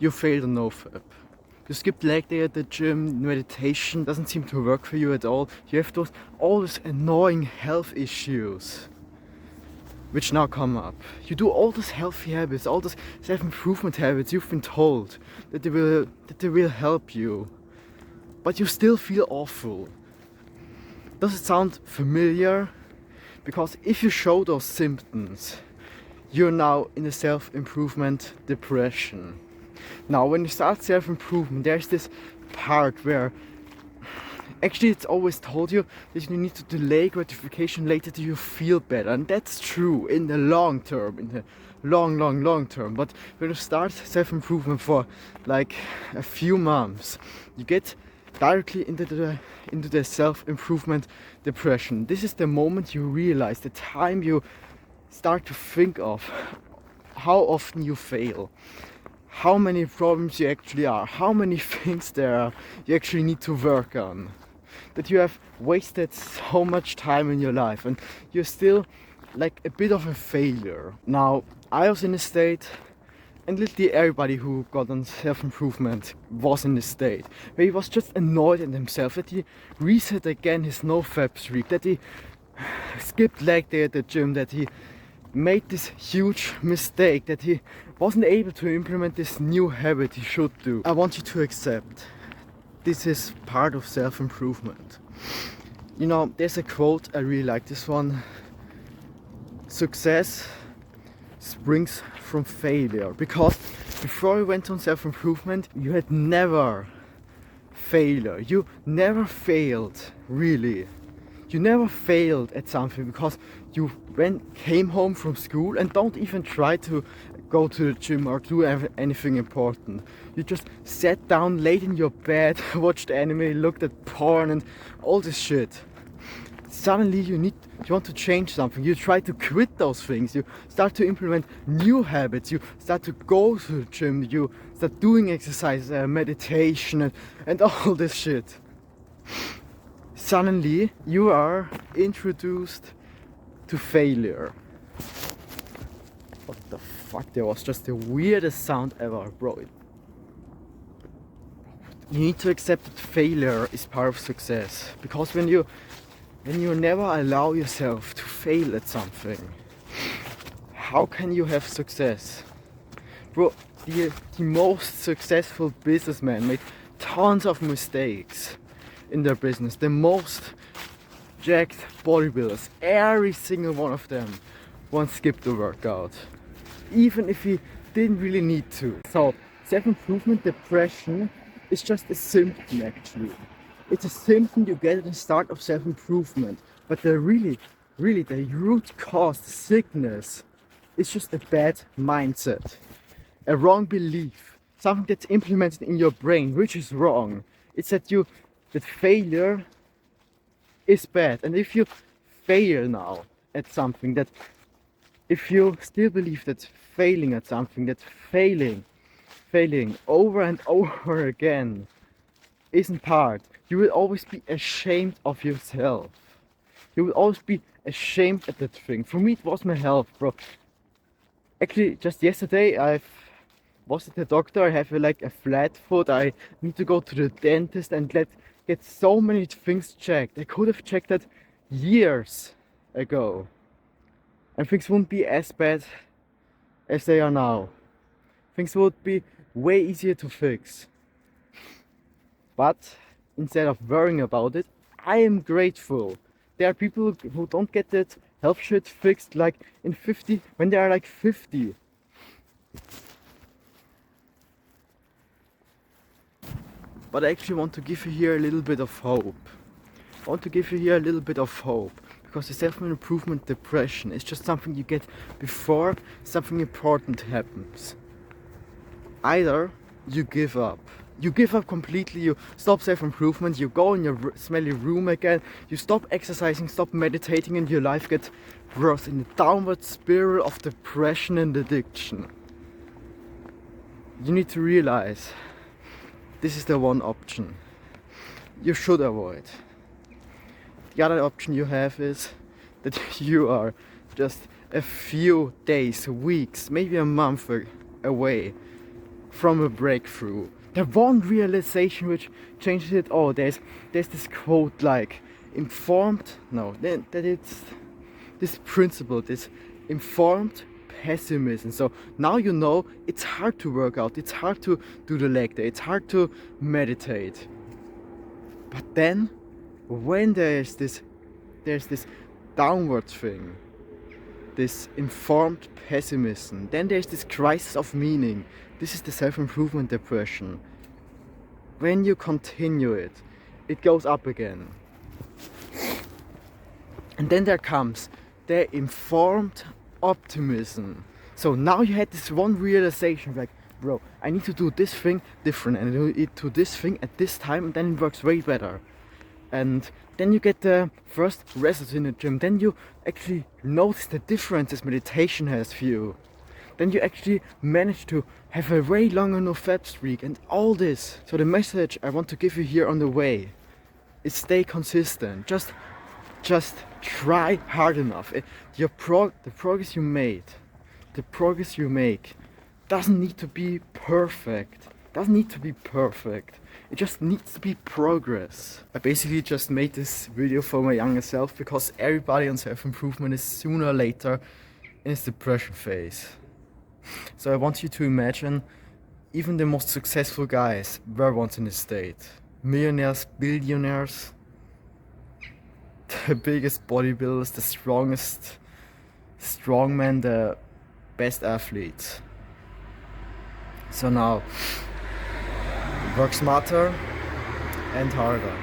you failed on NoFap. You skipped leg day at the gym, meditation doesn't seem to work for you at all. You have all those annoying health issues which now come up. You do all those healthy habits, all those self-improvement habits you've been told that they will help you, but you still feel awful. Does it sound familiar? Because if you show those symptoms, you're now in a self-improvement depression. Now, when you start self-improvement, there's this part where actually it's always told you that you need to delay gratification later till you feel better. And that's true in the long term, in the long term. But when you start self-improvement for like a few months, you get directly into the self-improvement depression. This is the moment you realize, the time you start to think of how often you fail, how many problems you actually are, how many things there are you actually need to work on, that you have wasted so much time in your life and you're still like a bit of a failure. Now, I was in a state, and literally everybody who got on self-improvement was in this state, where he was just annoyed at himself that he reset again his NoFap streak, that he skipped leg day at the gym, that he made this huge mistake, that he wasn't able to implement this new habit he should do. I want you to accept this is part of self-improvement. You know, there's a quote, I really like this one: success springs from failure. Because before you went on self-improvement, you had never failure. You never failed, really. You never failed at something because you came home from school and don't even try to go to the gym or do anything important. You just sat down, laid in your bed, watched anime, looked at porn and all this shit. Suddenly you want to change something. You try to quit those things. You start to implement new habits. You start to go to the gym. You start doing exercise, meditation and all this shit. Suddenly you are introduced to failure. What the fuck? There was just the weirdest sound ever, bro. You need to accept that failure is part of success. Because when you never allow yourself to fail at something, how can you have success? Bro, the most successful businessmen made tons of mistakes in their business. The most jacked bodybuilders, every single one of them once skipped a workout, even if he didn't really need to. So self-improvement depression is just a symptom, actually. It's a symptom you get at the start of self-improvement, but the root cause, the sickness, is just a bad mindset, a wrong belief, something that's implemented in your brain, which is wrong. It's that failure is bad, and if you fail now at something, that if you still believe that failing at something, that failing over and over again isn't part, you will always be ashamed of yourself. You will always be ashamed at that thing. For me, it was my health, bro. Actually, just yesterday I was at the doctor. I have a flat foot. I need to go to the dentist and get so many things checked. I could have checked that years ago, and things wouldn't be as bad as they are now. Things would be way easier to fix. But instead of worrying about it, I am grateful. There are people who don't get that health shit fixed when they are 50. But I actually want to give you here a little bit of hope. Because the self-improvement depression is just something you get before something important happens. Either you give up. You give up completely, you stop self-improvement, you go in your smelly room again, you stop exercising, stop meditating, and your life gets worse in a downward spiral of depression and addiction. You need to realize this is the one option you should avoid. The other option you have is that you are just a few days, weeks, maybe a month away from a breakthrough. The one realization which changes it all. There's this quote like that it's this principle, this informed pessimism. So now you know it's hard to work out, it's hard to do the leg day, it's hard to meditate. But then when there's this downward thing, this informed pessimism, then there's this crisis of meaning. This is the self-improvement depression. When you continue it, it goes up again. And then there comes the informed optimism. So now you had this one realization, like, bro, I need to do this thing different and I need to do this thing at this time, and then it works way better. And then you get the first results in the gym. Then you actually notice the differences meditation has for you. Then you actually manage to have a way longer no fab streak and all this. So the message I want to give you here on the way is stay consistent. Just try hard enough. The progress you make doesn't need to be perfect. It just needs to be progress. I basically just made this video for my younger self because everybody on self-improvement is sooner or later in its depression phase. So I want you to imagine even the most successful guys were once in this state. Millionaires, billionaires, the biggest bodybuilders, the strongest strongmen, the best athletes. So now, work smarter and harder.